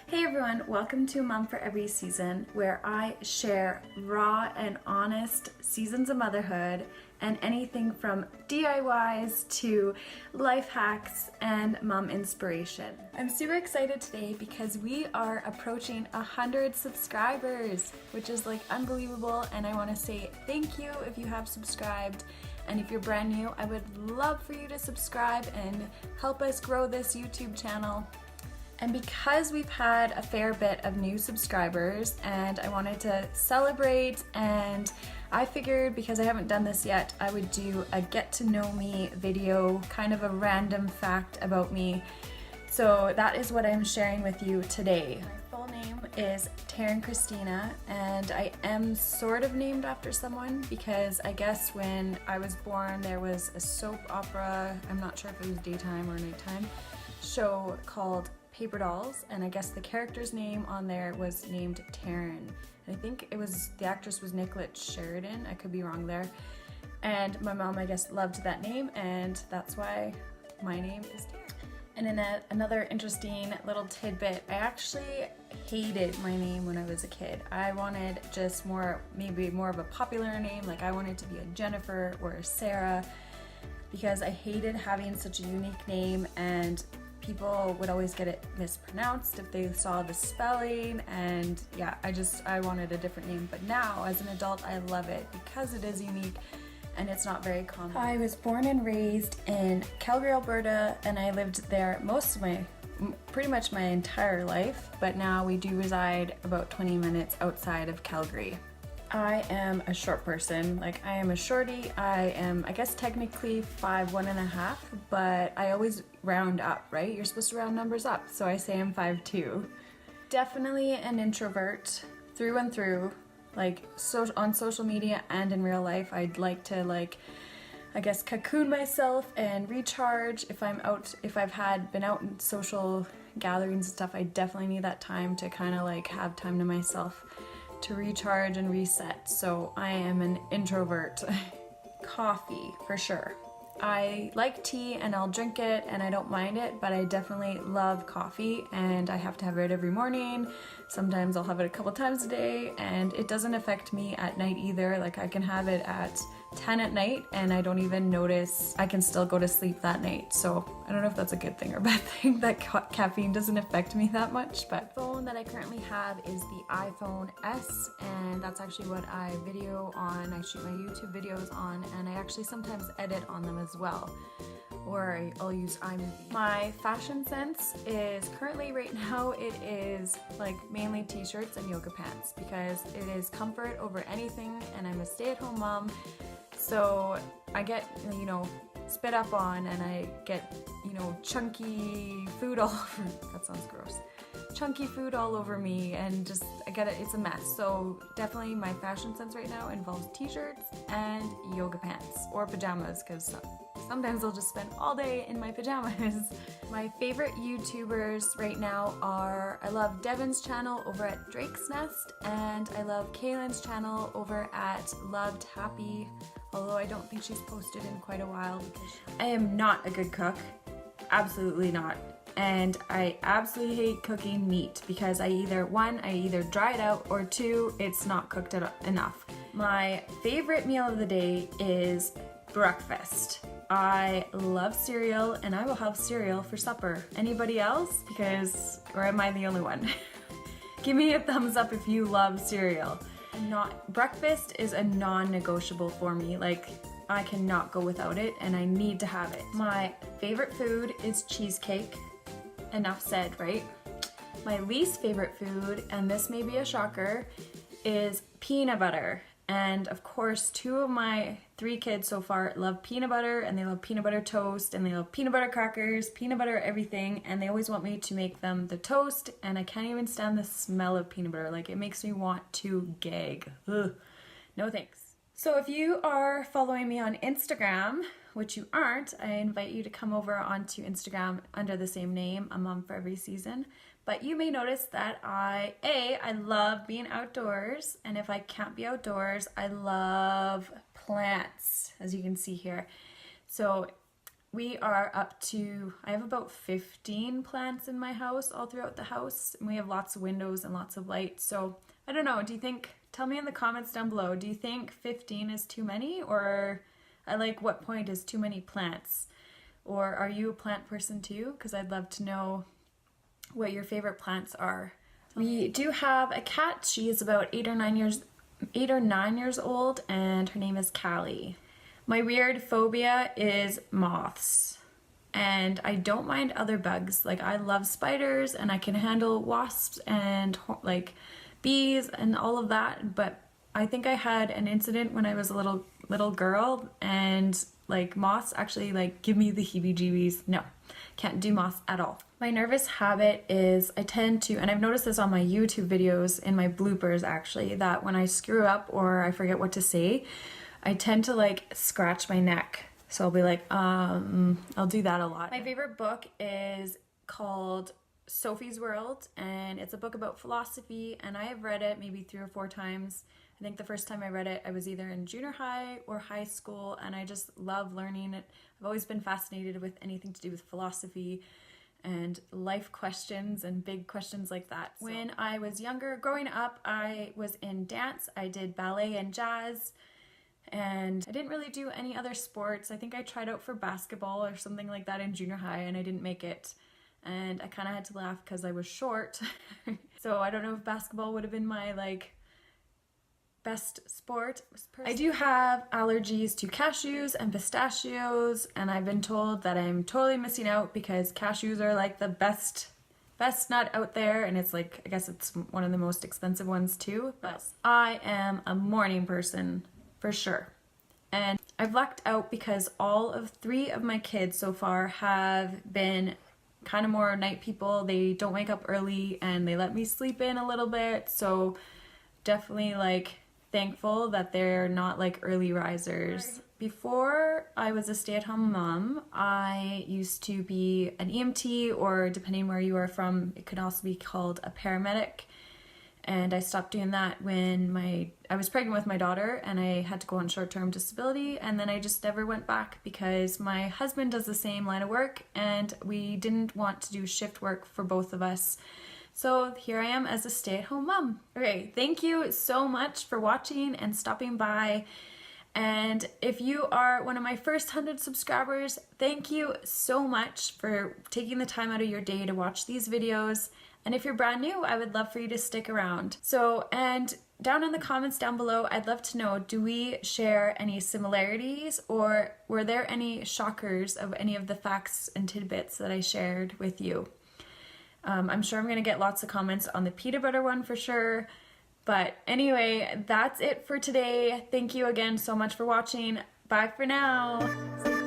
Hey everyone, welcome to Mom for Every Season, where I share raw and honest seasons of motherhood and anything from DIYs to life hacks and mom inspiration. I'm super excited today because we are approaching 100 subscribers, which is like unbelievable, and I want to say thank you if you have subscribed. And if you're brand new, I would love for you to subscribe and help us grow this YouTube channel. And because we've had a fair bit of new subscribers and I wanted to celebrate, and I figured because I haven't done this yet, I would do a get to know me video, kind of a random fact about me. So that is what I'm sharing with you today. My full name is Taryn Christina, and I am sort of named after someone because I guess when I was born there was a soap opera, I'm not sure if it was daytime or nighttime, show called Paper Dolls, and I guess the character's name on there was named Taryn. And I think it was, the actress was Nicolette Sheridan, I could be wrong there. And my mom, I guess, loved that name, and that's why my name is Taryn. And in another interesting little tidbit, I actually hated my name when I was a kid. I wanted just maybe more of a popular name, like I wanted to be a Jennifer or a Sarah, because I hated having such a unique name, and people would always get it mispronounced if they saw the spelling, and yeah, I wanted a different name. But now as an adult I love it because it is unique and it's not very common. I was born and raised in Calgary, Alberta, and I lived there pretty much my entire life, but now we do reside about 20 minutes outside of Calgary. I am a short person, like I am a shorty. I am, I guess technically 5'1.5", but I always round up, right? You're supposed to round numbers up, so I say I'm 5'2". Definitely an introvert through and through, like on social media and in real life. I'd like to I guess cocoon myself and recharge. If I've been out in social gatherings and stuff, I definitely need that time to kind of like have time to myself to recharge and reset. So I am an introvert. Coffee for sure. I like tea and I'll drink it and I don't mind it, but I definitely love coffee and I have to have it every morning. Sometimes I'll have it a couple times a day, and it doesn't affect me at night either. Like I can have it at 10 at night and I don't even notice. I can still go to sleep that night. So I don't know if that's a good thing or bad thing that caffeine doesn't affect me that much. But the phone that I currently have is the iPhone S, and that's actually what I video on. I shoot my YouTube videos on, and I actually sometimes edit on them as well, or I'll use iMovie. My fashion sense is currently right now it is like mainly t-shirts and yoga pants because it is comfort over anything, and I'm a stay-at-home mom. So I get, spit up on, and I get, chunky food all over, that sounds gross. Chunky food all over me, and just, I get it, it's a mess. So definitely my fashion sense right now involves t-shirts and yoga pants or pajamas, because sometimes I'll just spend all day in my pajamas. My favorite YouTubers right now are, I love Devin's channel over at Drake's Nest, and I love Kaylin's channel over at Loved Happy, although I don't think she's posted in quite a while because I am not a good cook. Absolutely not. And I absolutely hate cooking meat because I either dry it out, or two, it's not cooked enough. My favorite meal of the day is breakfast. I love cereal, and I will have cereal for supper. Anybody else? Or am I the only one? Give me a thumbs up if you love cereal. Breakfast is a non-negotiable for me. Like, I cannot go without it, and I need to have it. My favorite food is cheesecake. Enough said, right? My least favorite food, and this may be a shocker, is peanut butter. And of course, 2 of my 3 kids so far love peanut butter, and they love peanut butter toast, and they love peanut butter crackers, peanut butter everything, and they always want me to make them the toast, and I can't even stand the smell of peanut butter. Like, it makes me want to gag. Ugh. No thanks. So if you are following me on Instagram, which you aren't, I invite you to come over onto Instagram under the same name, A Mom for Every Season. But you may notice that I love being outdoors, and if I can't be outdoors, I love plants, as you can see here. So we are up to, I have about 15 plants in my house, all throughout the house, and we have lots of windows and lots of light. So I don't know, do you think, tell me in the comments down below, do you think 15 is too many, or at like what point is too many plants? Or are you a plant person too? Because I'd love to know what your favorite plants are. We do have a cat. She is about 8 or 9 years old, and her name is Callie. My weird phobia is moths, and I don't mind other bugs. Like, I love spiders and I can handle wasps and like bees and all of that, but I think I had an incident when I was a little girl, and like moths actually like give me the heebie-jeebies. No, can't do moths at all. My nervous habit is I tend to, and I've noticed this on my YouTube videos, in my bloopers actually, that when I screw up or I forget what to say, I tend to like scratch my neck. So I'll be like, I'll do that a lot. My favorite book is called Sophie's World, and it's a book about philosophy, and I have read it maybe 3 or 4 times. I think the first time I read it, I was either in junior high or high school, and I just love learning it. I've always been fascinated with anything to do with philosophy and life questions and big questions like that. So, when I was younger, growing up, I was in dance. I did ballet and jazz, and I didn't really do any other sports. I think I tried out for basketball or something like that in junior high, and I didn't make it. And I kind of had to laugh because I was short. So I don't know if basketball would have been my like best sport. I do have allergies to cashews and pistachios, and I've been told that I'm totally missing out because cashews are like the best nut out there, and it's like, I guess it's one of the most expensive ones too. But I am a morning person for sure, and I've lucked out because all of 3 of my kids so far have been kind of more night people. They don't wake up early and they let me sleep in a little bit, so definitely like thankful that they're not like early risers. Before I was a stay-at-home mom, I used to be an EMT, or depending where you are from, it could also be called a paramedic. And I stopped doing that when I was pregnant with my daughter, and I had to go on short-term disability, and then I just never went back because my husband does the same line of work and we didn't want to do shift work for both of us. So here I am as a stay-at-home mom. Okay, thank you so much for watching and stopping by. And if you are one of my first 100 subscribers, thank you so much for taking the time out of your day to watch these videos. And if you're brand new, I would love for you to stick around. So, and down in the comments down below, I'd love to know, do we share any similarities, or were there any shockers of any of the facts and tidbits that I shared with you? I'm sure I'm going to get lots of comments on the peanut butter one for sure. But anyway, that's it for today. Thank you again so much for watching. Bye for now.